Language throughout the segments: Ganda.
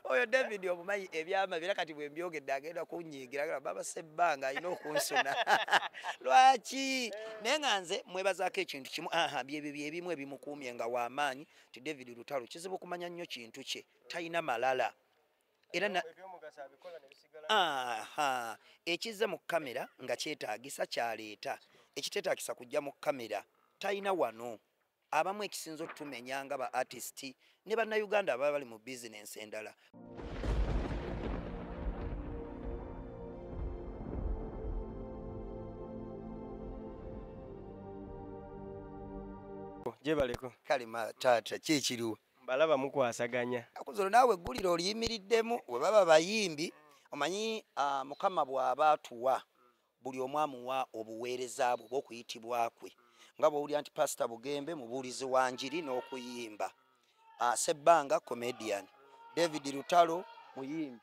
Oyo David omumanyi ebyama bira kati bwe mbyogedde agenda kunyiigira agamba baba Sebbanga alina okunsuna. Lwaki? Naye nga nze mwebazaako ekintu kimu byebyo byebimu ebimukuumye nga w'amaanyi ti David Lutalo kizibu kumanya nnyo kintu kye talina malala. Era ekizze mu kamera nga kyetaagisa kyaleeta ekiteetaagisa kujja mu kamera talina wano. Abamu ekisinza okutumenya nga ba artisti ne bannayuganda ababa bali mu bizinensi endala. Jebaleko Kalima taata kyekiriwo balaba mukwasaganya akuzolo naawe egguliro oliyimiriddemu we baba bayimbi omanyi mukama bw'aba atuwa buli omu amuwa obuweereza bwe bw'okuyitibwa kwe nga bw'owulira nti pasita Bugembe mubuulizi wa njiri n'okuyimba, Sebbanga comedian, David Lutalo muyimbi.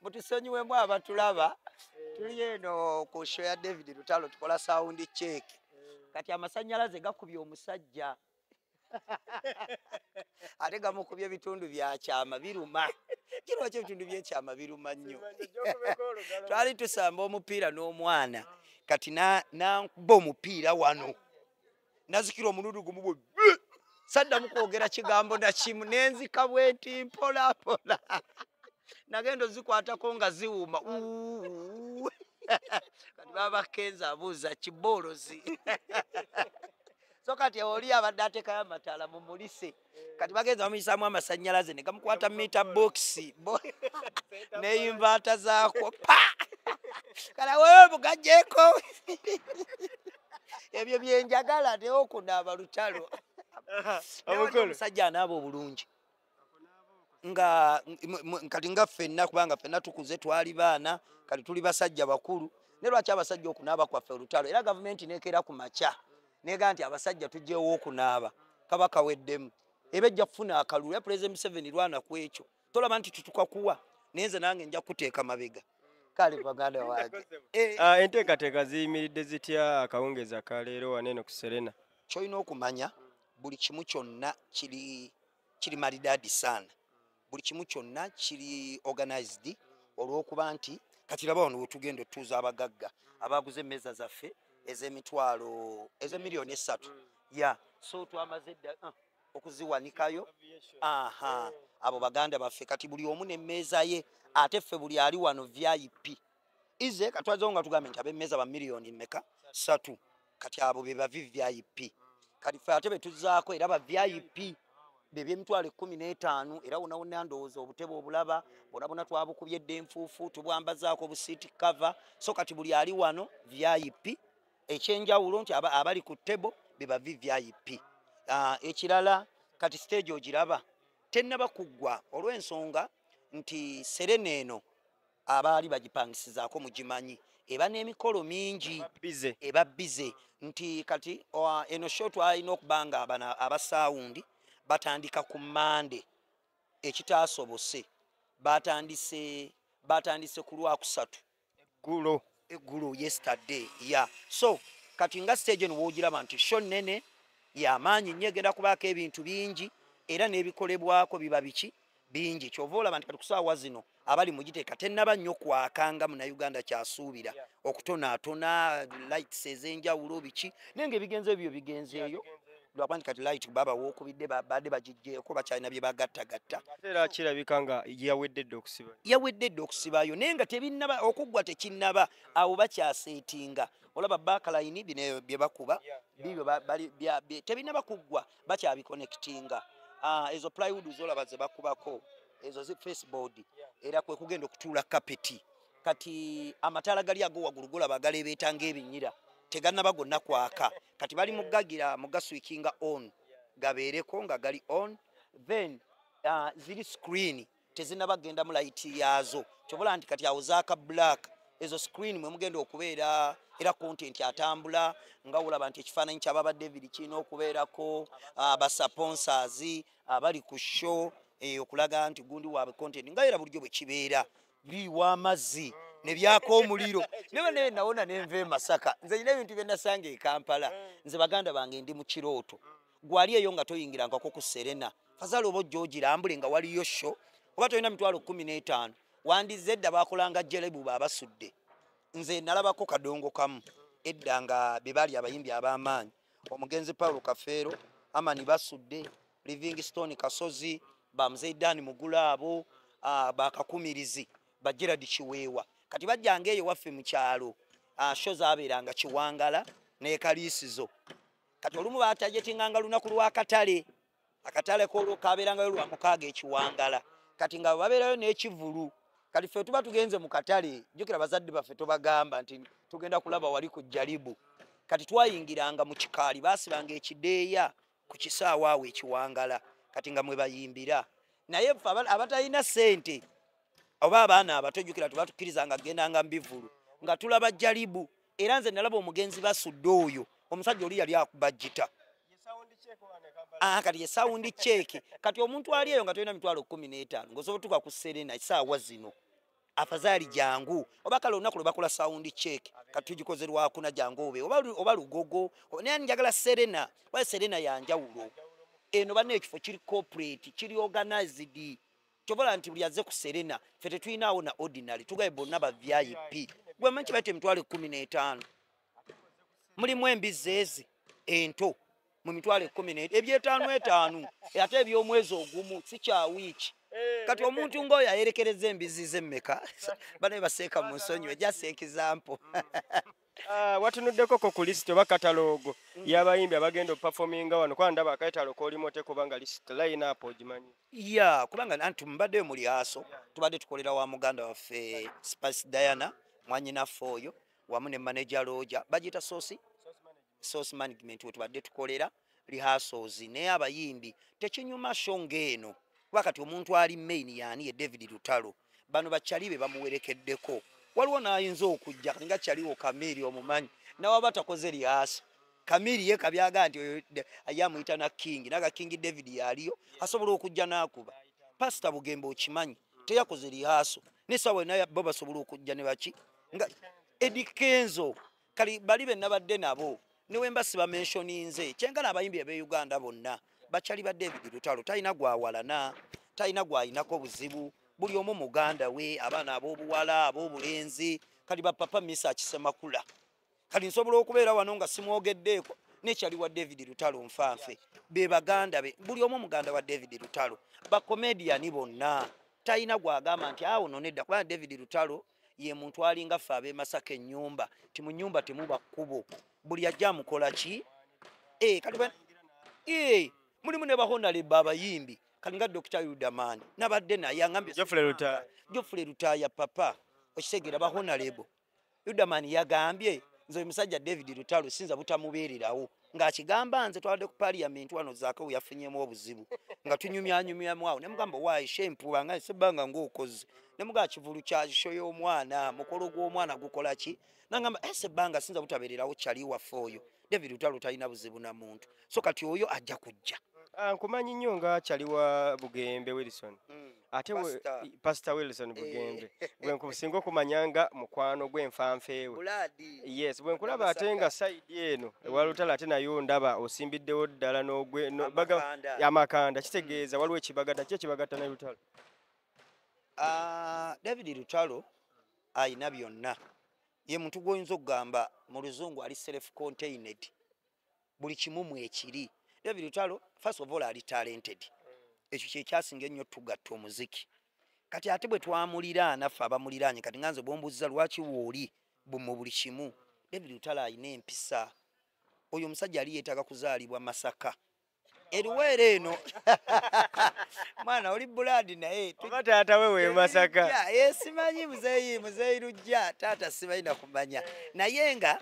Mutusonyiwemu abatulaba tuli eno ku show ya David Lutalo tukola sound check kati amasannyalaze gakubye omusajja ate gamukubye ebitundu bya kyama biruma. Kirwaki ebitundu by'ekyama biruma nnyo? Twali tusamba omupiira n'omwana kati nankuba omupiira wano nazikira omulundi gumu bwe saddamu kwogera kigambo na kimu nenzika bwenti mpola mpola nagenda ozikwatako nga ziwuma kati baba Kenza abuuza kiboolozi so kati oli abadde ateekayo amataala mu mulise kati bagenza bamuyisaamu amasannyalaze ne gamukwata mita boxi n'eyinvaata zaako pa kala wewe bugajjeeko ebyo byenjagala teokunaaba Lutalo. Omusajja anaaba obulungi nga kati nga ffenna kubanga ffenna tukuze twali baana kati tuli basajja bakulu ne lwaki abasajja okunaaba kwaffe Lutalo era gavumenti nekeera ku makya neega nti abasajja tujjeewo okunaaba kaba kaweddemu ebejja kufuna akalulu ya President Museveni lwana ku ekyo tolaba nti tutukakuwa nenze nange nja kuteeka mabega kale baganda wange. Enteekateeka ziyimiridde zitya akawungeezi akaleero waneeno ku Serena? Kyolina okumanya buli kimu kyonna kiri maridadi sana, buli kimu kyonna kiri organized olw'okuba nti kati laba wano wetugenda otuuza abagagga abaguze emmeeza zaffe ez'emitwalo ez'emiliyoni 3 ya so twamaze dda okuziwanikayo abo baganda baffe kati buli omu n'emmeeza ye ate ffe buli ali wano VIP ize katwazo nga tugambe nti ab'emmeeza ba miliyoni mmeka 3 kati abo be ba VIP kati ffe ate betuzaako era ba VIP b'emitwalo 15 era wona ndowooza obutebe obulaba bonna twabukubye enfuufu tubwambazaako obusiiti cover so kati buli ali wano VIP ekyenjawulo nti abali ku table be ba VIP. Ekirala kati stage ogiraba tennaba kuggwa olw'ensonga nti Serena eno abaali bagipangisizaako mugimanyi eba n'emikolo mingi eba bize nti kati eno show twalina okubanga abasaawundi batandika ku Mande ekitaasobose batandise ku Lwakusatu eggulo yesterday so kati nga stage eno woogiraba nti show nene y'amaanyi nnyo egenda kubaako ebintu bingi era n'ebikolebwako biba biki bingi kyova olaba nti kati ku ssaawa zino abali mugiteeka tennaba nnyo kwakanga munnayuganda kyasuubira okutonaatona lights ez'enjawulo biki naye ng'ebigenze ebyo bigenzeeyo lwaba nti kati light baba wookubidde badde bagijjeeko bakyalina bye bagattagatta era kirabika nga yawedde edda okusibayo naye nga tebinnaba okuggwa tekinnaba awo bakyaseetinga olaba baakalayini bino bye bakuba bibyo tebinnaba kuggwa bakyabiconnectinga ezo plywood zolaba ze bakubako ezo zi faceboard era kwe kugenda okutuula kapeti kati amataala gali ago waggulu golaba galeebeeta ng'ebinyira tegannaba gonna kwaka kati bali mugaswikinga on gabeereko nga gali on then ziri screen tezinnaba genda mu light yaazo kyobola nti kati awo zaaka black ezo screen mwe mugenda okubeera era content atambula nga olaba nti ekifaananyi ky'ababa David kirina okubeerako basponsors abali ku show okulaga nti gundi waabwe content nga era bulijjo bwe kibeera biwa amazzi ne byaka omuliro newe nawona nenva e Masaka nze nyina ebintu bye nasanga e Kampala nze baganda bange ndi mu kirooto gwali eyo nga toyingirangako ku Serena fazala oba ojja ogirambule nga waliyo sho oba tolina mitwalo 15 wandize edda bakolanga jelebu babasudde nze nalabako kadongo kamu edda nga bebali abayimbi ab'amaanyi omugenzi Paulo Kafeero Amani basudde Livingstone Kasozi bamzeidani mugula abo bakakumirizi Gerard Kiweewa kati bajjanga eyo waffe mu kyalo sho zabeeranga Kiwangala ne Kaliisizo kati olumu batajetinganga lunaku lw'akatale akatale ko kabeerangayo lwa mukaaga Ekiwangala kati nga babeerayo n'ekivulu kati ffe tuba tugenze mu katale jjukira bazadde baffe tubagamba nti tugenda kulaba wali ku jalibu kati twayingiranga mu kikaali baasibanga ekideeya ku kisaawa awo Ekiwangala kati nga mwe bayimbira naye ffe abatalina ssente oba abaana abato jjukira tubatukkirizanga gendanga mu bivulu nga tulaba jalibu era nze nalaba omugenzi basudde oyo omusajja oli yali akuba jjita kati ye sawundi cheeke kati omuntu ali eyo nga tolina mitwalo 15 ng'osobola tuka ku Serena essaawa zino afazaali jangu oba kale olunaku lwe bakola sawundi cheeke kati tugikoze lwakuna jangu oba lugogo naye njagala Serena oba Serena yanjawulo eno banna ekifo kiri corporate kiri organized kyobola nti buli azze ku Serena ffe tetulinawo na ordinary tugaye bonna ba VIP gwe manyi kibaite emitwalo 15 mulimu embizi ezi ento mu mitwalo 15 ebyetaano etaano ate eby'omwezi ogumu si kya wiiki kati omuntu ng'oyo ayerekereza embizi z'emmeka banaye baseeka mu nsonyi just example watunuddeko ku list oba kataloogo y'abayimbi abagenda opafominga wano kwa ndaba akayitalo koolimo tekubanga list line up ogimanyi kubanga anti mbaddeyo muli aso tubadde tukolera wa muganda waffe Spice Diana mwanyinaffe oyo wamu ne manager Roger bagiyita source management we tubadde tukolera rehearsals naye abayimbi tekinyuma show ng'eno kuba kati omuntu ali main yaani ye David Lutalo bano bakyalibe bamuwerekeddeko waliwo n'ayinza okujja nga kyaliwo Kamiri omumanyi nawaba takoze rehearsal Kamiri ye kabyaga nti ayamuyita na King naga King David yaliyo asobola okujja n'akuba Pastor Bugembe okimanyi teyakoze rehearsal nesawe naye bo basobola okujja ne baki nga Eddie Kenzo kali balibe nabadde nabo niwe mbasiba mentioninze kyenkana abayimbi abe Uganda bonna bakyali ba David Lutalo talina gwawalana talina gwayinako buzibu buli omu muganda we abaana ab'obuwala ab'obulenzi kali ba papa Misa Kisemakula kali nsobola okubeera wano nga simwogeddeeko nekyali wa David Lutalo nfanfe be baganda be buli omu muganda wa David Lutalo ba comedian bonna talina gwagamba nti awo nonedda kuba David Lutalo ye muntu alinga ffe ab'e Masaka ennyumba ti mu nyumba temuba kkubo buli ajja mukola ki kali mulimu ne bahonale abayimbi kali nga Dr. Yudamani nabadde naye angambye Geoffrey Lutaya papa okisegera bahonalebo Yudamani yagambye nze musajja David Lutalo sinza butamubeererawo ng'akigamba nze twadde ku parliament wano zaako yafunyemu obuzibu nga tunyumyanyumyamu awo ne mugamba waayi shempuba nga sebanga ng'okoze ne mugaa kivulu kya sho y'omwana mukolo gw'omwana gukola ki nangamba sebanga sinza butabeererawo kyali waffe oyo David Lutalo talina buzibu na muntu so kati oyo ajja kujja nkumanyi nnyo nga kyaliwa Bugembe Wilson ate Pastor Wilson Bugembe bwe nkusinga okumanyanga mukwano gw'enfanfeewe yes bwe nkulaba ate nga side eno ewa Lutalo ate nayo ndaba osimbiddewo ddala amakanda kitegeeza waliwo ekibagata ki ekibagata ne Lutalo David Lutalo ayina byonna ye muntu gw'oyinza okugamba mu luzungu ali self contained buli kimu mwekiri David Lutalo first of all ali talented ekyo kye kyasinga ennyo tugatta omuziki kati ate bwe twamulira naffe abamuliranye kati nganze bwombuziza lwaki wooli mu buli kimu David Lutalo ayina empisa oyo omusajja ali yeetaaga kuzaalibwa Masaka eruweera eno mwana oli buladi naye oba taata we we Masaka simanyi muzeeyi Lujja taata simanyi na kumanya naye nga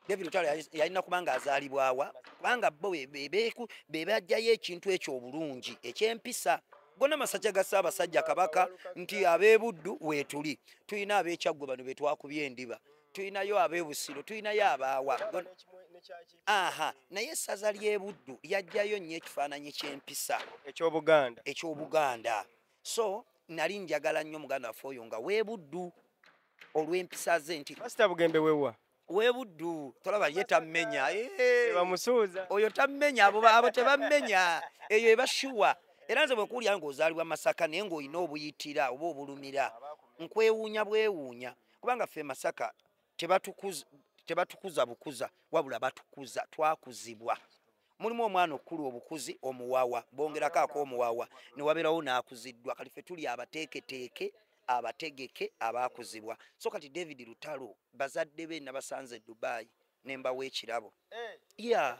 David Lutalo yalina kubanga azaalibwawa kubanga bo bebajjayo ekintu ekyo obulungi ekyempisa gonna masajja ga Ssaabasajja Kabaka nti ab'Ebuddu weetuli tulina ab'Ekyaggwe bano be twakubye endiba tulinayo ab'Ebusiro tulinayo abaawa naye essaza ly'Ebuddu yajjayo nnyo ekifaananyi ky'empisa eky'Obuganda so nali njagala nnyo muganda waffe oyo nga w'Ebuddu olw'empisa ze nti Pastor Bugembe wewa webuddu tolaba ye tammenya bamusuuza oyo tammenya abo tebammenya eyo ebashuwa era nze bwekuulya ng'ozaalibwa Masaka naye ng'olina obuyitira oba obulumira nkwewuunya bwewuunya kubanga ffe Masaka tebatukuza bukuza wabula batukuza twakuzibwa mulimu omwana okukulu obukuzi omuwawa bongerako ak'omuwawa ne wabeerawo n'akuziddwa kati ffe tuli abateeketeeke abategeke abakuzibwa so kati David Lutalo bazadde be nabasanze Dubai nembawo ekirabo ya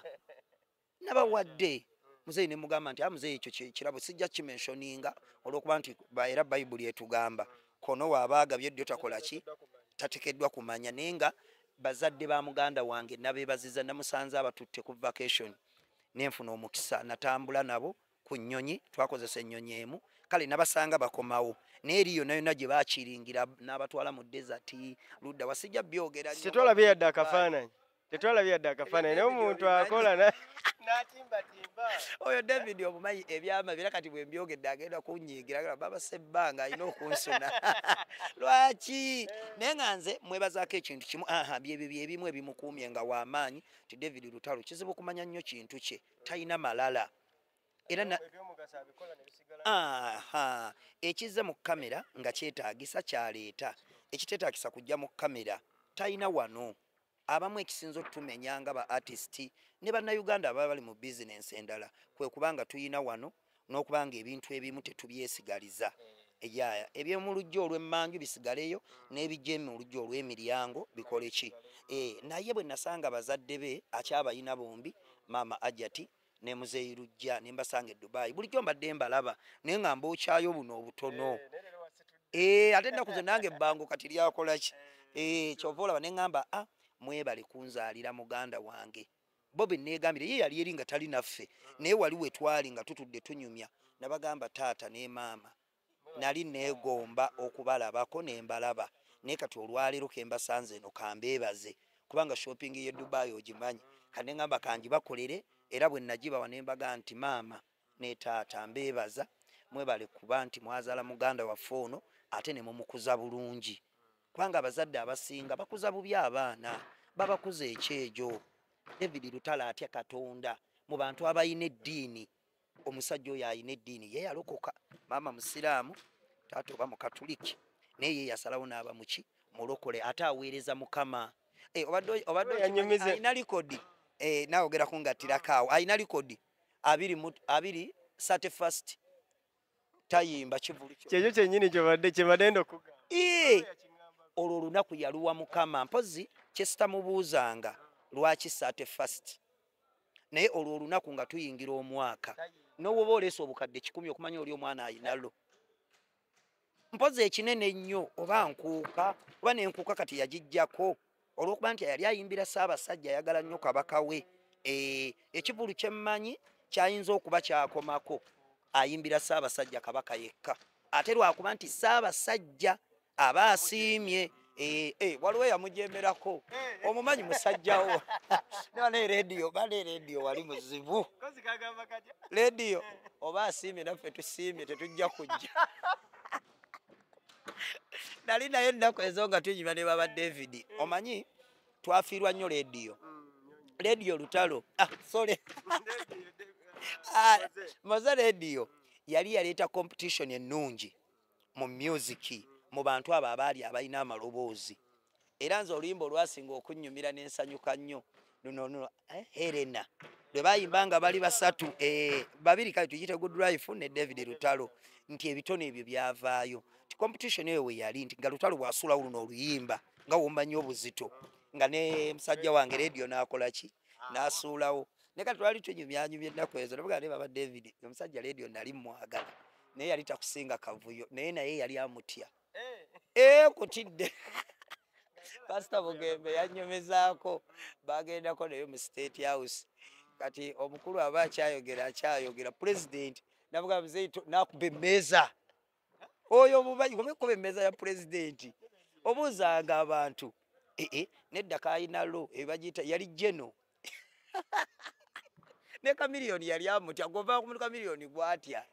nabawadde muzeyi ne mugamba nti muzeyi ekyo kirabo sijja kimentioninga olw'okuba nti era Bayibuli etugamba kono waabagabye ddyo takola ki tatekeddwa kumanya naye nga bazadde ba muganda wange nabeebaziza namusanze abatutte ku vacation nenfuna omukisa natambula nabo ku nnyonyi twakozesa ennyonyi emu kale nabasanga bakomawo n'eriyo nayo gye bakiringira n'abatwala mu desert ludda wasijja byogera tetwalabye yadde akafaananyi naye omuntu akola n'atimbatimba oyo David omumanyi ebyama bira kati bwe mbyogedde agenda kunyiigira baba sebbanga alina okunsuna lwaki naye nga nze mwebazaako ekintu kimu byebimu ebimukuumye nga w'amaanyi ti David Lutalo kizibu kumanya nnyo kintu kye talina malala era ekizze mu kamera nga kyetaagisa kyaleeta ekiteetaagisa kujja mu kamera talina wano abamu ekisinza okutumenya nga ba artisti ne bannayuganda ababa bali mu bizinensi endala kwe kubanga tuyina wano n'okubanga ebintu ebimu tetubyesigaliza eby'omu lujja olw'emmanju bisigaleyo n'ebijja mu lujja olw'emiryango bikole ki naye bwe nasanga bazadde be akyabayina bombi maama Ajati ne muzeeyi Lujja ne mbasanga e Dubai bulijjo mbadde mbalaba naye nga mbookyayo buno obutono ate ennaku zo nange ebbango kati lyakola ki kyova olaba ne ŋŋamba mwebale kunzaalira muganda wange Bobi neegambire ye yali eri nga tali naffe naye wali we twali nga tutudde tunyumya nabagamba taata ne maama nali neegomba okubalabako ne mbalaba naye kati olwaleero ke mbasanze eno kambeebaze kubanga shopping ye Dubai ogimanyi kane ŋŋamba kangi bakolere era bwe nagibawa ne mbaga nti maama ne taata mbeebaza mwebale kuba nti mwazaala muganda waffe ono ate ne mumukuza bulungi kubanga abazadde abasinga bakuza bubi abaana babakuza ekyejo David Lutalo atya Katonda mu bantu abayina eddiini omusajja oyo ayina eddiini ye yalokoka maama musiraamu taata oba mukatuliki naye ye yasalawo n'aba muki mulokole ate aweereza Mukama obadde ayina likodi naogera kungattirakaawo ayina likodi 31 tayimba kivulu kyekyo kyennyini kyebadde ndokuga olwo olunaku yaluwa Mukama mpozi kyesitamubuuzanga lwaki 31 naye olwo olunaku nga tuyingira omwaka n'owoba oleesa obukadde 10 okumanya oli omwana ayinalo mpozi ekinene nnyo oba nkuuka oba nenkuuka kati yagijjako olw'okuba nti yali ayimbira Ssaabasajja ayagala nnyo kabaka we ekivulu kyemmanyi kyayinza okuba kyakomako ayimbira Ssaabasajja kabaka yekka ate lwakuba nti Ssaabasajja aba asiimye waliwo yamujemerako omumanyi musajjawo nale radio wali muzibu radio oba asiimye naffe tusiimye tetujja kujja nali naye ennaku ezo nga tunyuma ne baba David omanyi twafiirwa nnyo radio Lutalo sorry Moza radio yali yaleeta competition ennungi mu music mu bantu abo abaali abalina amaloboozi era nze oluyimba olwasinga okunnyumira n'ensanyuka nnyo luno Helena lwe bayimbanga bali basatu babiri kale tuyite Good Life ne David Lutalo nti ebitone ebyo byavaayo ti competition eyo we yali nti nga Lutalo bw'asulawo luno oluyimba nga wombanyi obuzito nga ne musajja wange radio n'akola ki n'asuulawo ne kati twali tunyumyanyumya ennaku ezo navuga ne baba David omusajja radio nali mwagala naye yali takusinga kavuyo naye yali amutya kutidde Pastor Bugembe yanyomezaako bagendako naye mu State House kati omukulu aba akyayogera president navuga muzeyi nakuba emmeeza oyo omubanyi kumekuba emmeeza ya president obuuzanga abantu nedda kayinalo ebagiyita yali geno ne Kamiliyoni yali amutya gova ku Kamiliyoni gwatya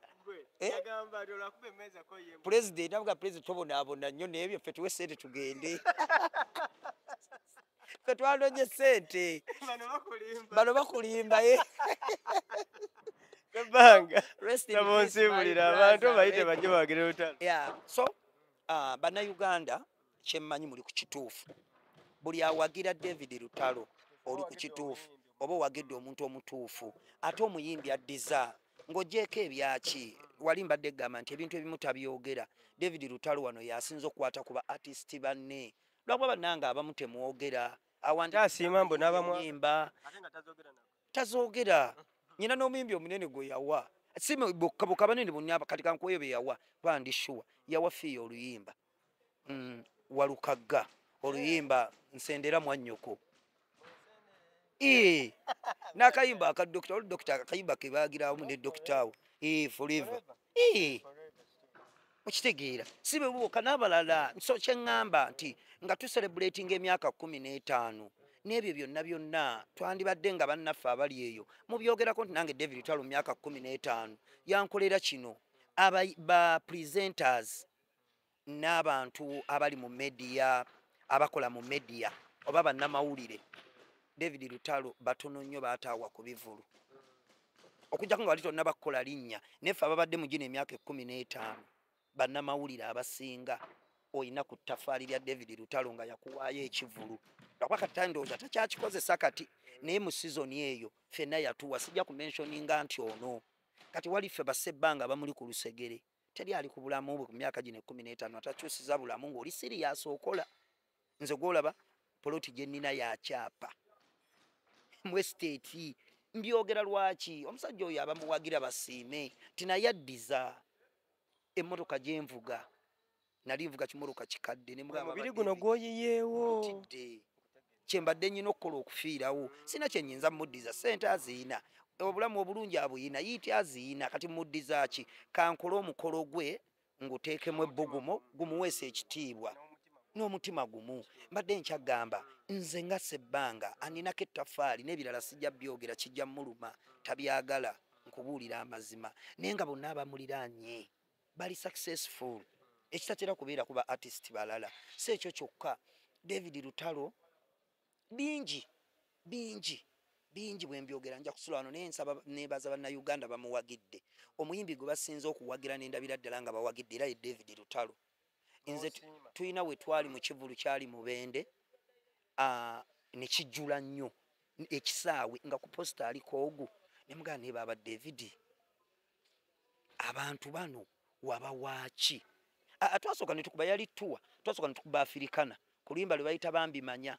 president avuga president tobonaabona nnyo naye byaffe tuwe ssente tugende Fe twalonye sente. Bano bakulimba Banga. Rest in peace. Abantu bayite bajje bagire lutalo. Yeah. So bannayuganda kyemmanyi muli ku kituufu. Buli awagira David Lutalo oli ku kituufu oba owagidde omuntu omutuufu ate omuyimbi addiza ng'ogyeko ebyaki wali mbadde gamba nti ebintu ebimu tabyogera. David Lutalo wano yasinza okukwata ku ba artist banne lwakuba bannanga abamu temwogera awandiyimba tazoogera. Nyina n'omuyimbi omunene gwe yawa sime bokka banene bonna kati kankuweyo be yawa bandi shuwa yawa fiya oluyimba walukagga oluyimba nsendera mwannyoko n'akayimba aka dokita oli dokita akayimba ke baagira awamu ne dokita awo forever okitegeera si be bokka n'abalala so kye ŋŋamba nti nga tucelebratinga emyaka 15 n'ebyo byonna twandibadde nga bannaffe abali eyo mubyogerako nti nange David Lutalo mu myaka 15 yankolera kino ba presenters n'abantu abali mu media abakola mu media oba bannamawulire David Lutalo batono nnyo baataawa ku bivulu okujjako nga bali tonna bakola linnya neffe ababadde mu gino emyaka 15 bannamawulire abasinga oyina ku ttafaali lya David Lutalo nga yakuwaayo ekivulu lwakuba kati ndowooza takyakikozesa kati naye mu sizoni eyo ffenna yatuwa sijja kumentioninga nti ono kati wali ffe bassebbanga bamuli ku lusegere teri ali ku bulamu bwe ku myaka gino 15 atakyusiza bulamu ng'oli siriyasi okola nze gwolaba poloti gye nnina yakyapa mu estate mbyogera lwaki omusajja oyo abamuwagira basiime ti naye addiza emmotoka gyenvuga nali nvuga kimotoka kikadde nemubiri guno gwoyiyeewo kyembadde nnyina okukola okufiirawo sina kyenyinza muddiza sente aziina obulamu obulungi abuyina yiiti aziina kati muddiza ki kankole omukolo gwe nguteekemu ebbugumo gumuweesa ekitiibwa n'omutima gumu mbadde nkyagamba nze nga Ssebbanga aninako ettafaali n'ebirala sijja byogera kijja muluma tabyagala nkubuulira amazima naye nga bonna abamuliraanye bali successful ekitatera kubeera kuba artist balala si ekyo kyokka David Lutalo bingi bwe mbyogera nja kusula wano naye nsaba neebaza bannayuganda bamuwagidde omuyimbi gwe basinze okuwagira n'endabira ddala nga bawagidde era ye David Lutalo nze tuyina we twali mu kivulu kyali Mubende ne kijjula nnyo ekisaawe nga ku posta aliko ogu ne mugamba naye baaba David abantu bano waba waaki twasooka ne tukuba yali tuwa twasooka ne tukuba Afirikana ku luyimba lwe bayita Bambimanya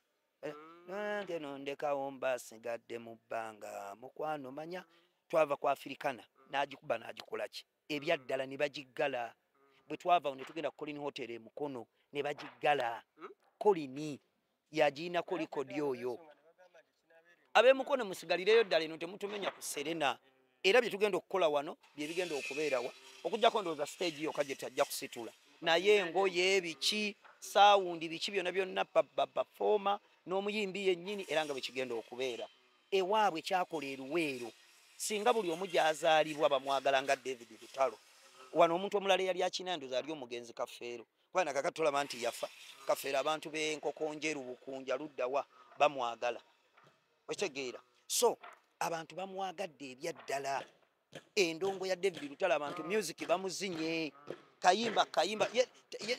nange nondekawo mbasigadde mu bbanga mukwano manya twava ku Afirikana n'agikuba n'agikola ki ebyaddala ne bagiggala bwe twava ne tugenda ku Colin Hotel e Mukono ne bagiggala Colin yagiinako likodi oyo ab'emukono musigalireyo ddala eno temutumenya ku Serena era bye tugenda okukola wano bye bigenda okubeerawa okujjako ndowooza stage yokka gye tajja kusitula naye engoye biki saawundi biki byonna bafoma n'omuyimbi yennyini era nga bwe kigenda okubeera ewaabwe kyakola eruweero singa buli omu gy'azaalibwa bamwagala nga David Lutalo wano omuntu omulala eyali akina ndowooza ali omugenzi Kafeero kubanga kakati tolaba nti yafa Kafeero abantu b'enkokonjeru bukunja luddawa bamwagala okitegeera so abantu bamwagadde ebyaddala endongo ya David Lutalo abantu music bamuzinye kayimba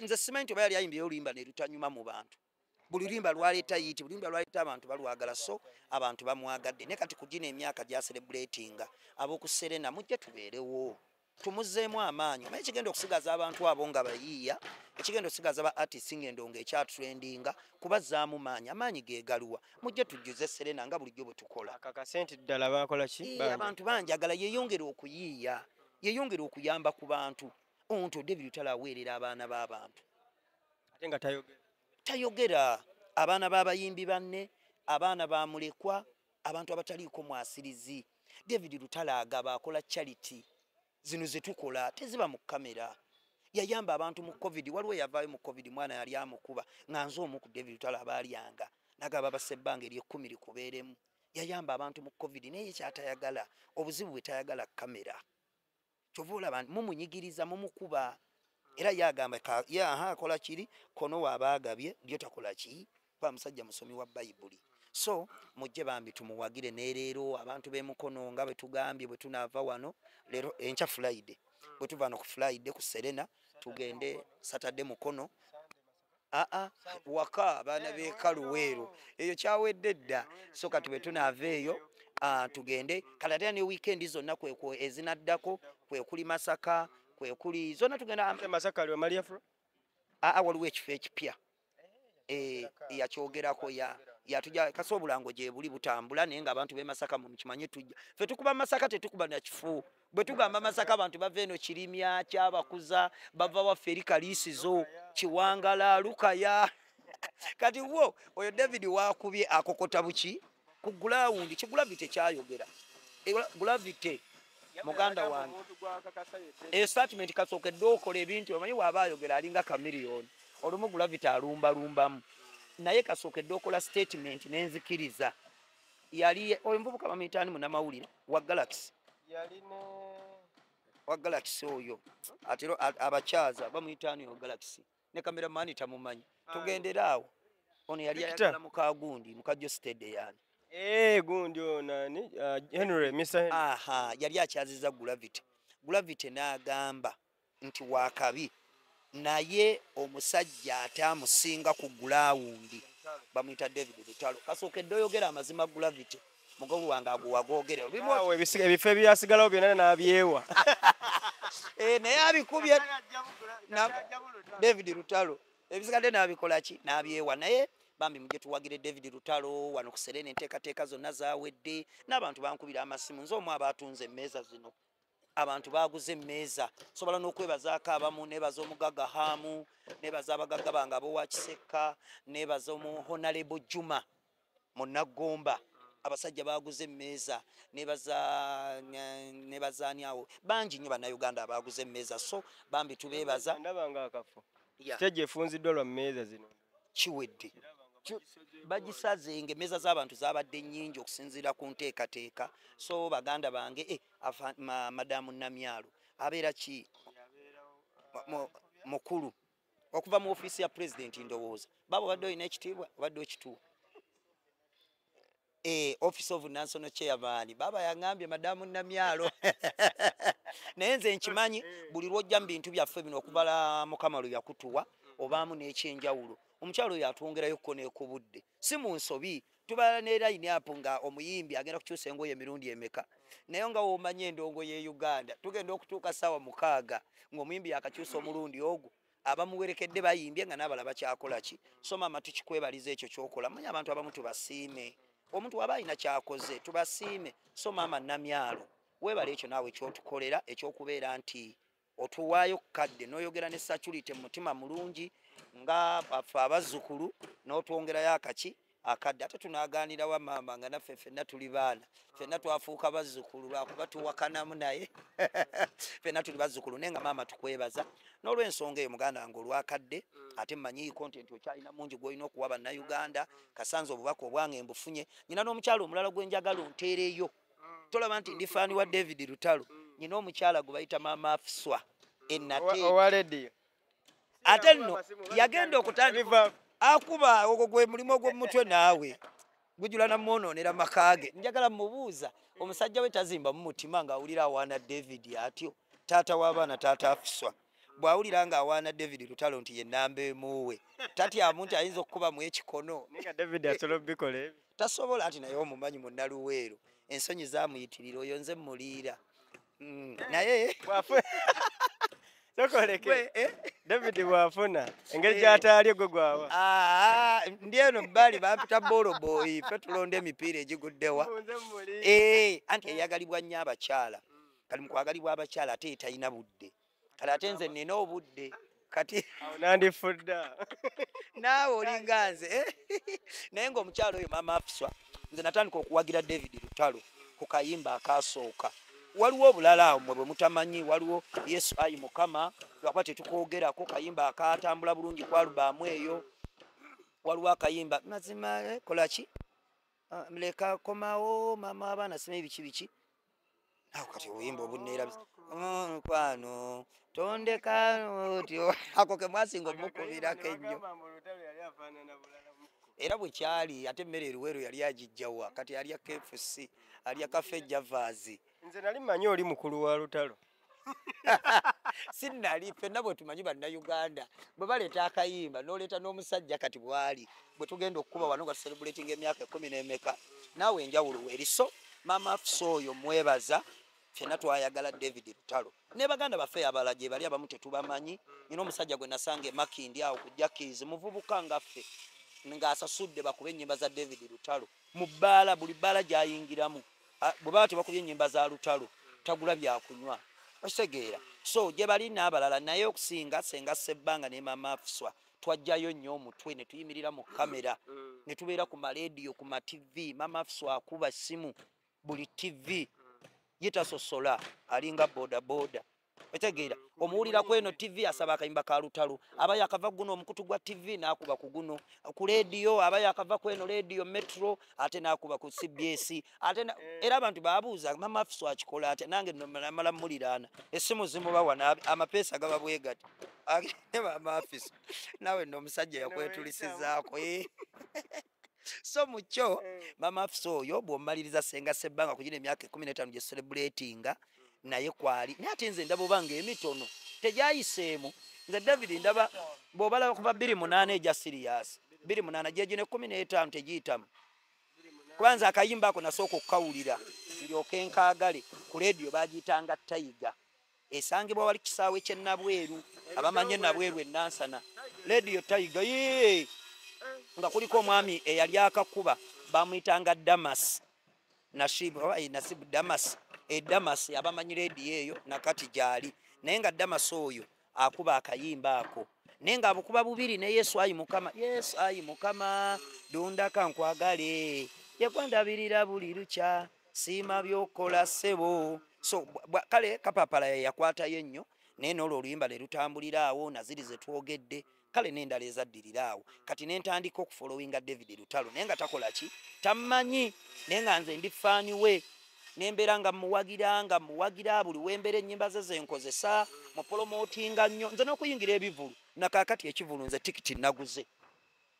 nze simanyi oba yali ayimbye oluyimba ne lutanyuma mu bantu buli luyimba lwaleeta yiiti buli luyimba lwaleeta abantu balwagala so abantu bamwagadde ne kati kugina emyaka gya celebratinga ab'oku Serena mujje tubeerewo tumuzeemu amaanyi omanyi ekigenda okusigaza abantu abo nga bayiiya ekigenda okusigaza ba artist ng'endongo ekyatrendinga kubazzaamu maanyi amaanyi geegaluwa mujje tujjuze Serena nga bulijjo bwe tukola akakasente ddala bakola ki abantu banjagala yeeyongera okuyiiya yeeyongera okuyamba ku bantu onto David Lutalo aweerera abaana b'abantu ate nga tayogera abaana b'abayimbi banne abaana bamulekwa abantu abataliiko mwasirizi David Lutalo agaba akola charity zino ze tukola teziba mu kamera yayamba abantu mu covid waliwo yavaayo mu covid mwana yali amukuba nga nze omu ku David Lutalo abaalyanga nagaba Bassebbanga eri 10 likubeeremu yayamba abantu mu covid naye kyatayagala obuzibu bwe tayagala kamera kyova olaba mumunyigiriza mumukuba era yagamba akola kiri kono waaba agabye lyo takola ki kuba musajja musomi wa bayibuli. So mujje bambi tumuwagire ne leero abantu b'emukono nga bwe tugambye bwe tunaava wano leero enkya Friday bwe tuva no ku Friday ku Serena tugende Saturday mukono waka abaana b'ekaluweero eyo kyawedde dda. So kati bwe tunaava eyo tugende kati ate ne weekend zonna kwekwo ezinaddako kwekuli Masaka kwekuli zonna tugenda Masaka aliwa Maria Fro waliwo ekifo ekipya yakyogerako yatujja kasi obulango gye buli butambula naye ng'abantu b'e Masaka mukimanye tujja ffe tukuba Masaka tetukuba na kifu bwe tugamba Masaka abantu bava eno Kirimya Kyabakuza bava waffe eri Kaliisizo Kiwangala Lukaya kati wo oyo David wakubye akokota buki ku gulawundi kigulavite kyayogera gulavite muganda wange statement kasookedde okola ebintu omanyi waaba ayogera alinga kamiliyoni olumu gulavite alumbalumbamu naye kasookedde okola statement nenzikiriza yali oyo muvubuka bamuyitaani munnamawulire wa Galaxy oyo atero abakyaza bamuyitaani wa Galaxy ne kamera mani tamumanyi tugendera awo ono yali ayagala mukagundi mukajjo stede yani gundi onani Henry Mr. Yali akyaziza Gulavite n'agamba nti wakabi naye omusajja ate amusinga ku gulawundi bamuyita David Lutalo kasookedde oyogera amazima Gulavite mugogo wange agwagogere ebifo ebyasigalawo byonna n'abyewa naye abikubye David Lutalo ebisigadde n'abikola ki n'abyewa naye bambi mujje tuwagire David Lutalo wano ku Serena enteekateeka zonna zaawedde n'abantu bankubira amasimu nze omu abatunze emmeeza zino abantu baguze emmeeza sobola n'okwebazaako abamu nebaza omugagga Hamu nebaza abagagga bange abowa Kisekka nebaza omu Honorable Juma Munnagomba abasajja baguze emmeeza nebaza ani awo bangi nnyo bannayuganda abaguze emmeeza so bambi tubeebaza ndabanga akafo stage efunziddwa lwa mmeeza zino kiwedde bagisaze ng'emmeeza z'abantu zabadde nnyingi okusinziira ku nteekateeka so baganda bange madamu Namyalo abeera ki mukulu okuva mu ofiisi ya pulezidenti ndowooza baba obadde olina ekitiibwa obadde okituuka Office of National Chairman baba yangambye madamu Namyalo naye nze nkimanyi buli lwojja mu bintu byaffe bino okuvala Mukama lwe yakutuwa obaamu n'ekyenjawulo omukyalo oyo atwongerayo ko neekubudde si mu nsobi tubala ne line up nga omuyimbi agenda kukyusa engoye emirundi emeka naye nga womanyi endongo ye Uganda tugenda okutuuka ssaawa 6 ng'omuyimbi yakakyusa omulundi ogwo abamuwerekedde bayimbye nga n'abalala bakyakola ki so maama tukikwebaliza ekyo kyokola manyi abantu abamu tubasiime omuntu waba alina kyakoze tubasiime so maama Namyalo weebala ekyo naawe ekyotukolera ekyokubeera nti otuwaayo kadde n'oyogera ne saculite mu mutima mulungi nga baffe abazzukulu n'otwongerayo akaki akadde ate tunaaganira wa maama nga naffe ffenna tuli baana ffenna twafuuka bazzukulu lwakuba tuwakanamu naye ffenna tuli bazzukulu naye nga maama tukwebaza n'olw'ensonga eyo muganda wange olwakadde ate mmanyi content okyalina mungi gw'olina okuwa bannayuganda kasanze obubaka obwange mbufunye nyina n'omukyalo omulala gwe njagala onteereyo tolaba nti ndi faani wa David Lutalo nyina omukyala gwe bayita maama Afswa ennate ate nno yagenda okutandika akuba ogwo gwe mulimo ogw'omutwe naawe gujula namwonoonera makaage njagala mubuuza omusajja we tazimba mu mutima ng'awulira awaana David atyo taata w'abaana taata Afswa bw'awulira ng'awaana David Lutalo nti ye nnamba emuwe tatyamu nti ayinza okukuba mu ekikono tasobola nti naye omumanyi munnaluweero ensonyi zaamuyitirira oyo nze muliira naye sokoleke David bwafuna engeri gy'ataalye gwe gwaba ndi eno bbali bampita booloboyi ffe tulonda emipiira egiguddewa anti eyagalibwa nnyo abakyala kali mu kwagalibwa abakyala ate etalina budde kale ate nze nnina obudde kati nandifudda naawe olinga nze naye ng'omukyala oyo maama Afswa nze natandika okuwagira David Lutalo ku kayimba akaasooka waliwo obulala awo bwe mutamanyi waliwo Yesu ayi Mukama lwakuba tetukwogerako kayimba akatambula bulungi ku alubamu eyo waliwo akayimba mazima kola ki leka komawo maama abaana sima biki awo kati obuyimba obunneerabiza kwano tondeka otyo ako ke mwasinga omukubirako ennyo era bwe kyali ate emmere eruweero yali agijjawa kati alya KFC alya kafe javaazi. Nze nali mmanyi oli mukulu wa lutalo. Sinnali ffenna bwe tumanyi bannayuganda bwe baleeta akayimba n'oleeta n'omusajja kati bwali bwe tugenda okukuba wano nga tucelebrating emyaka 10 n'emeka naawe enjawulo weeriso maama Afisa oyo mwebaza ffenna twayagala David Lutalo ne baganda baffe abalala gye bali abamu tetubamanyi nina omusajja gwe nasanga emakindi awo ku Jackies muvubuka ngaffe ng'asasudde bakube ennyimba za David Lutalo mu bbaala buli bbaala gy'ayingiramu bwe baba tebakubye ennyimba za Lutalo tagula byakunywa okitegeera so gye bali n'abalala naye okusinga senga Ssebbanga ne maama Afisa twajjayo nnyo omutwe ne tuyimirira mu kamera ne tubeera ku maleediyo ku ma TV maama Afisa akuba simu buli TV yitasosola alinga boda boda otegeera omuwulira kweno TV asaba akayimba ka Lutalo aba yakava guno omukutu gwa TV n'akuba ku guno ku leediyo aba yakava kweno leediyo Metro ate n'akuba ku CBS ate era abantu baabuuza maama Afisa akikola ate nange namala muliraana essimu zimubawa amapeesa gaba bwegati agende maama Afisa nawe nno omusajja yakwetulisizaako so mucho maama Afisa oyo bw'omaliriza senga Ssebbanga kugina emyaka 15 gye celebratinga naye kwali naye ate nze ndaba obanga emitono tegyayiseemu nze David ndaba bw'obalaba kuva 28 ejja serious 28 gyegine 15 tegiyitamu kubanza akayimba ako nasooka okukawulira ndyoke nkaagale ku leediyo baagiyitanga Tayiga esangibwa wali kisaawe ky'Ennabweru abamanye Nabweru ennansana leediyo Tayiga yee nga kuliko omwami eyali akakuba bamuyitanga Damas Nasibu Damas Damas abamanyi leediyo eyo nakati gyali naye nga Damas oyo akuba akayimba ako naye nga abukuba bubiri ne Yesu ayi Mukama Yesu ayi Mukama dunda kankwagale yekwandabirira buli lukya siima by'okola ssebo so kale kapapala yakwatayo ennyo naye n'olwo oluyimba ne lutambulira awo naziri ze twogedde kale n'endala ezaddirira awo kati ne ntandika okufolowinga David Lutalo naye nga takola ki tammanyi naye nga nze ndi faani we nembeera nga muwagira buli wembeera ennyimba ze zenkozesa mu promotinga nnyo nze n'okuyingira ebivulu nakaakati ekivulu nze tikiti naguze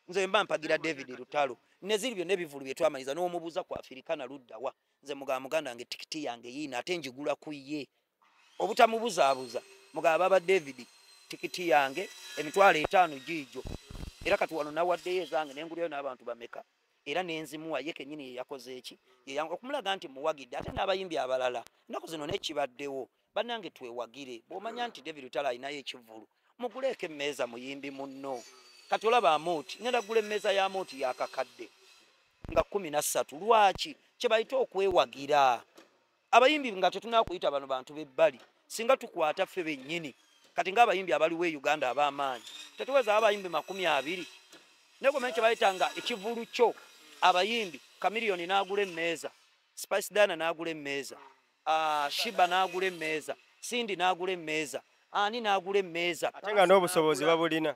nze mba mpagira David Lutalo ne ziri byonna ebivulu bye twamaliza n'omubuuza ku Afirikana luddawa nze muganda wange tikiti yange yiina ate njigula ku ye obutamubuzaabuza mugamba baba David tikiti yange emitwalo 5 giijo era kati wano nawaddeyo ezange nengulirayo n'abantu bameka era nenzimuwa ye kennyini yakoze eki okumulaga nti muwagidde ate n'abayimbi abalala nnaku zino nekibaddewo bannange twewagire bw'omanya nti David Lutalo alinayo ekivulu muguleeko emmeeza muyimbi munno kati olaba Amooti ngenda kugula emmeeza ya Amooti yakakadde nga 13 lwaki kye bayita okwewagira abayimbi nga tetunakuyita bano bantu b'ebbali singa tukwata ffe bennyini kati ng'abayimbi abaliwo e Uganda ab'amaanyi tetuweza abayimbi 20 nekomanye kye bayitanga ekivulu kyo abayimbi Chameleone n'agula emmeeza Spice Dana n'agula emmeeza Shiba n'agula emmeeza Cindy n'agula emmeeza ani n'agula emmeeza ate nga n'obusobozi babulina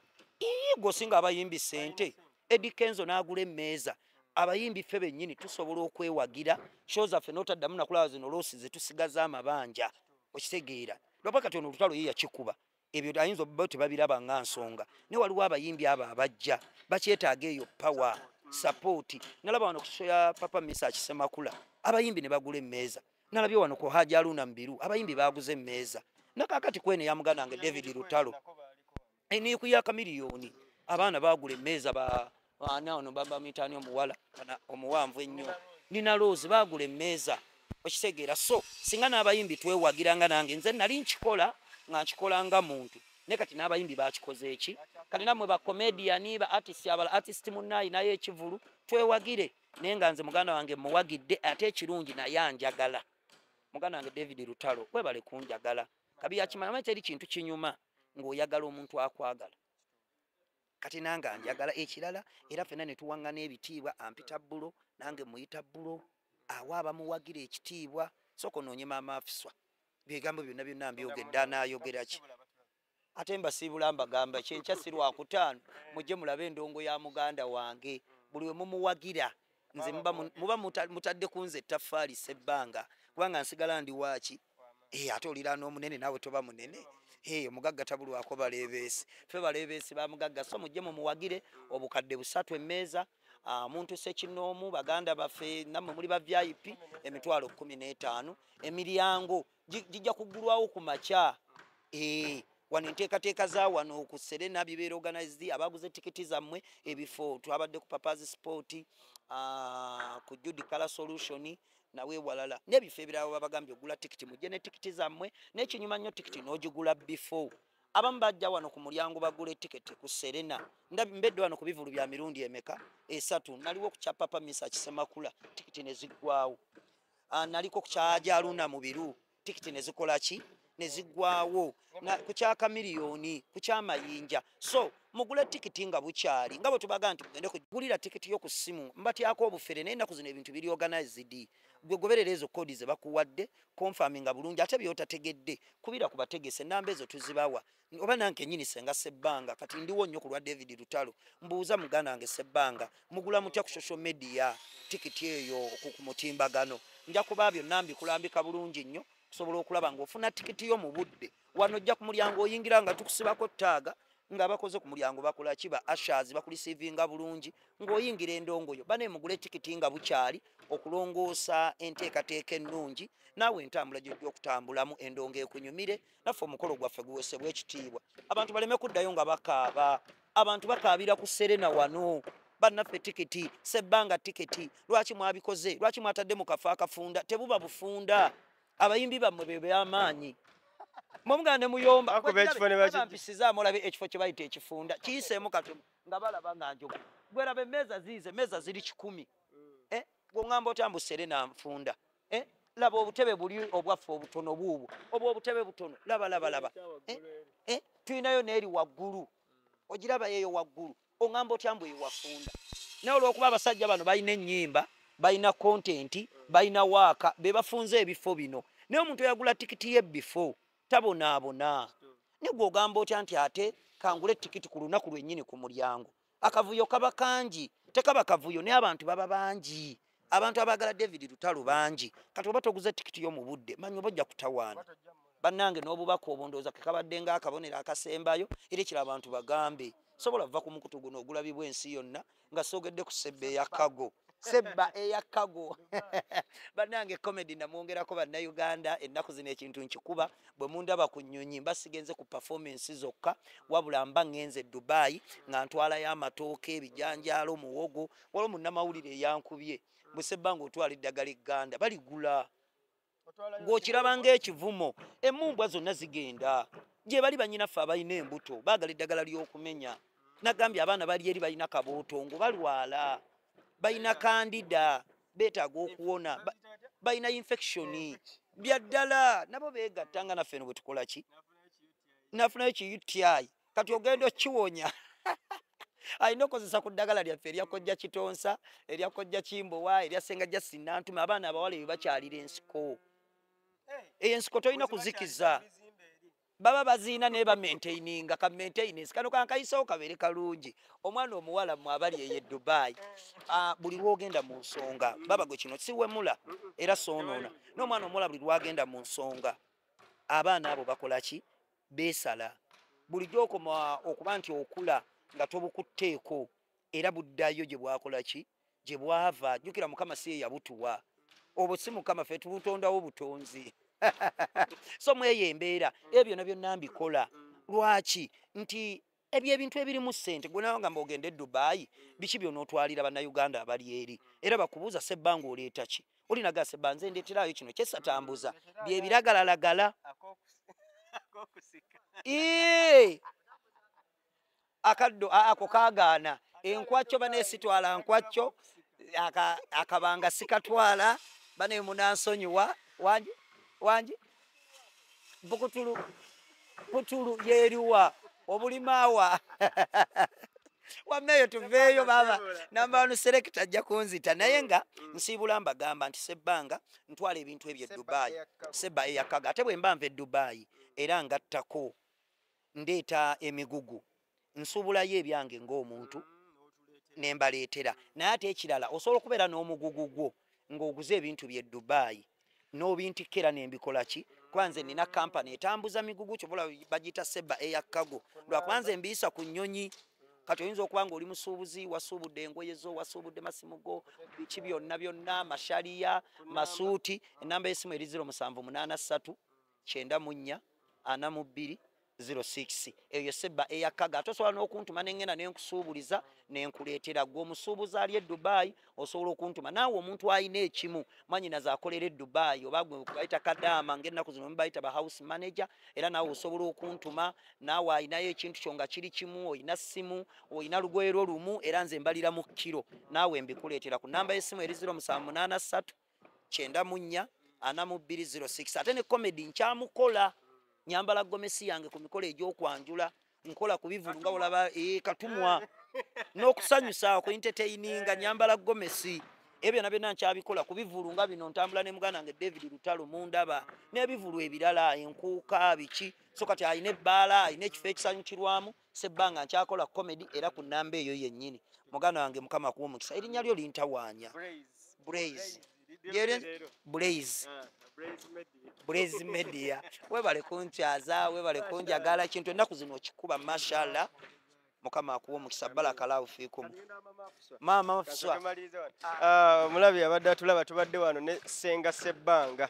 gwo singa abayimbi sente Eddie Kenzo n'agula emmeeza abayimbi ffe bennyini tusobola okwewagira show zaffe n'otaddamu nakulaba zino loosi ze tusigaza amabanja okitegeera lwapa kati ono Lutalo ye yakikuba ebyo ayinza obba tebabiraba nga nsonga ne waliwo abayimbi abo abajja bakyetaaga eyo power support nalaba wano ku ya Papa Misa Kisemakula abayimbi ne bagula emmeeza nalabye wano ku Haji Aruna Mbiru abayimbi baguze emmeeza nakakati kwene ya muganda wange David Lutalo ni ku ya Chameleone abaana bagula emmeeza ono baba mitani omuwala kana omuwanvu ennyo nina Rose bagula emmeeza okitegeera so singa n'abayimbi twewagiranga nange nze nali nkikola nga nkikolanga muntu ne kati n'abayimbi bakikoze eki kati namwe ba comedian ba artist abala artist munnayi naye ekivulu twewagire naye nga nze muganda wange muwagidde ate ekirungi naye anjagala muganda wange David Lutalo webale kunjagala kabi yakimanya teri kintu kinyuma ng'oyagala omuntu akwagala kati nange anjagala ekirala era ffenna ne tuwaŋŋana ebitiibwa ampita bbulo nange muyita bbulo awa abamuwagira ekitiibwa soko noonye maama Afisa bigambo byonna byonna mbyogedde anaayogera ki ate mbasiibula mbagamba kyenkya si Lwakutaano mujje mulabe endongo ya muganda wange buli we mumuwagira nze muba mutadde ku nze ettaffaali Ssebbanga kubanga nsigala ndi waaki ate olira n'omunene naawe toba munene omugagga tabulwako baleebeesi ffe baleebeesi ba mugagga so mujje mumuwagire obukadde 3 emmeeza muntu Ssekinoomu baganda baffe nammwe muli ba VIP emitwalo 15 emiryango gijja kuggulwawo ku makya wano enteekateeka za wano ku Serena bibeera organized abaguze tikiti zammwe ebifo twabadde ku Papa's Sport ku Judy Color Solution nawe walala n'ebifo ebirala babagambye ogula tikiti mujje ne tikiti zammwe n'ekinyuma nnyo tikiti n'ogigula before abamu bajja wano ku mulyango bagula tikiti ku Serena mbedde wano ku bivulu bya mirundi emeka 3 naliwo ku kya Papa Misa Kisemakula tikiti ne ziggwawo naliko ku kya Jaluna mu biru tikiti ne zikola ki ne ziggwawo ku kya Kamiliyoni ku kya Mayinja so mugule tikiti nga bukyali nga bwe tubaga nti mugende kugulira tikiti yo ku ssimu mbatyako obufere naye ennaku zino ebintu biri organized gwe goberera ezo kodi ze bakuwadde confirming nga bulungi ate byotategedde kubira ku bategese ennamba ezo tuzibawa oba nange nnyini senga Ssebbanga kati ndiwo nnyo ku lwa David Lutalo mbuuza muganda wange Ssebbanga mugula mutya ku social media tikiti eyo ku mutimbagano nja kuba byonna mbikulambika bulungi nnyo kusobola okulaba ng'ofuna tikiti yo mu budde wano ojja ku mulyango oyingira nga tukusibako ttaaga nga bakoze ku mulyango bakola kiba ashers bakulisivinga bulungi ng'oyingira endongoyo bane mugule tikiti nga bukyali okulongoosa enteekateeka ennungi naawe entambula gy'ojja okutambulamu endongo ekunyumire naffe omukolo gwaffe guwesebwa ekitiibwa abantu baleme kuddayo nga bakaaba abantu bakaabira ku Serena wano bannaffe tikiti Ssebbanga tikiti lwaki mwabikoze lwaki mwatadde mu kafo akafunda tebuba bufunda abayimbi bammwe be by'amaanyi momugande muyomba mpisiza mulabe ekifo kye bayita ekifunda kiyiseemu katono nga balaba nga njoga gwerabe emmeeza ziize mmeeza ziri 10 gwoŋŋamba otya mbu Serena nfunda laba obutebe buli obwaffe obutono buubwo obwo obutebe butono laba tuyinayo n'eri waggulu ogiraba yeeyo waggulu oŋŋamba otya mbu ewafunda naye olw'okuba abasajja bano balina ennyimba balina kontenti balina waaka be bafunze ebifo bino naye omuntu oyagula tikiti ye bifo tabonaabona ne gw'ogamba otya nti ate kangule tikiti ku lunaku lwennyini ku mulyango akavuyo kaba kangi tekaba kavuyo naye abantu baba bangi abantu abaagala David Lutalo bangi kati oba toguze tikiti yo mu budde manyi oba ojja kutawaana bannange n'obubaka obundooza kekabadde ng'akabonero akasembayo era ekira abantu bagambe sobola va ku mukutu guno ogulabibwa ensi yonna nga soogedde ku Ssebba eya Kago Ssebba eya Kago bannange comedy namwongerako bannayuganda ennaku zino ekintu nkikuba bwe mundaba ku nnyonyi mba sigenze ku performance zokka wabula mba ŋŋenze Dubai nga ntwalayo amatooke ebijanjaalo muwogo waliwo munnamawulire eyankubye bwe Ssebbanga otwala eddagala egganda baligula ng'okiraba ng'ekivumo emmumbwa zonna zigenda gye bali bannyinaffe abalina embuto baagala eddagala ly'okumenya nagambye abaana bali eri balina kabootongo balwala balina kandida beetaaga okuwona balina infection byaddala nabo beegatta nga naffe eno bwe tukola ki nafunayo ki UTI kati ogenda okiwonya alina okozesa ku ddagala lyaffe erya Kojja Kitonsa erya Kojja Kimbowa erya Ssengajja Sinantuma abaana abawala ebyo bakyalira ensiko ensiko tolina kuzikiza baba baziina naye bamaintaininga ka maintenance kano kankayisawo kabeere kalungi omwana omuwala mmwe abali eyo e Dubai buli lwogenda mu nsonga baba gwe kino siwemula era soonoona n'omwana omuwala buli lwagenda mu nsonga abaana abo bakola ki beesala bulijjo okoma okuba nti okula nga tobukutteeko era buddayo gye bwakola ki gye bwava jjukira Mukama si ye yabutuwa obwo si Mukama ffe tubutondawo butonzi so mweyo embeera ebyo byonna byonna mbikola lwaki nti ebyo ebintu ebirimu ssente gwe nawe nga mbogende e Dubai biki by'onootwalira bannayuganda abali eri era bakubuuza Ssebbanga oleeta ki olinaga Ssebbanga nze ndeeterayo kino kyesatambuza bye biragalalagala akaddo ako kaagaana enkwacco baneesitwala nkwacco akabanga sikatwala bane munansonyiwa wanji putulu yeeriwa obulimaawa wammeeyo tuveeyo baba namba wano selekita ajja kunzita naye nga nsiibula mbagamba nti Ssebbanga ntwala ebintu ebyo e Dubai Ssebba eyakaga ate bwe mba nva e Dubai era ngattako ndeeta emigugu nsuubulayo ebyange ng'omuntu ne mbaleetera naye ate ekirala osobola okubeera n'omugugu gwo ng'oguze ebintu by'e Dubai n'obintikka era n'embikola ki kuba nze nina kampani etambuza migugu kyobola bagiyita Ssebba eya Kago lwakuba nze mbiyisa ku nnyonyi kati oyinza okuba nga oli musuubuzi wasuubudde engoye zo wasuubudde masimu go biki byonna mashaliya masuuti enamba y'essimu eri 0783 94 42 06 eyo sebba eyakaga ate osobola n'okuntuma nengenda nenkusuubuliza nenkuleetera gwe omusuubuzi ali e Dubai osobola okuntuma naawe omuntu alina ekimu mwanyinaze akolera e Dubai oba gwe bayita kadaama ng'ennaku zino mubayita ba house manager era naawe osobola okuntuma naawe alinayo ekintu kyo nga kiri kimu olina ssimu olina lugoye lwo lumu era nze mbalira mu kiro naawe mbikuleetera ku namba y'essimu eri 0783 94 42 06 ate ne comedy nkyamukola nyambala gomesi yange ku mikolo egy'okwanjula nkola ku bivulu nga olaba katumwa n'okusanyusa ku entertaininga nyambala gomesi ebyo nabyo nankyabikola ku bivulu nga bino ntambula ne muganda wange David Lutalo mundaba n'ebivulu ebirala enkuuka biki so kati alina ebbaala alina ekifo ekisanyukirwamu sebbanga nkyakola comedy era ku nnamba eyo yennyini muganda wange mukama kuwa omukisa erinnya lyo lintawaanya Blaze Media webale kunkyaza webale kunjagala kintu ennaku zino okikuba mashallah mukama akuwa omukisa barakallahu fiikum mama mafuswa mulabi abadde atulaba tubadde wano ne Senga Sebbanga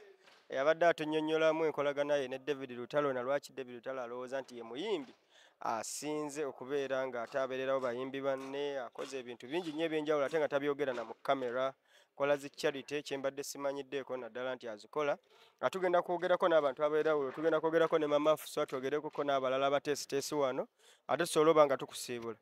abadde atunnyonnyolamu enkolagana ye ne David Lutalo na lwaki David Lutalo alowooza nti ye muyimbi asinze okubeera nga atabeererawo bayimbi banne akoze ebintu bingi nnyo ebyenjawulo ate nga tabyogera na mu kamera kola zi charity kyembadde simanyiddeeko naddala nti azikola atugenda kwogerako n'abantu abeerawulo tugenda kwogerako ne mama Afuswa twogereko n'abalala abateesiteesi wano ate tusobole oba nga tukusiibula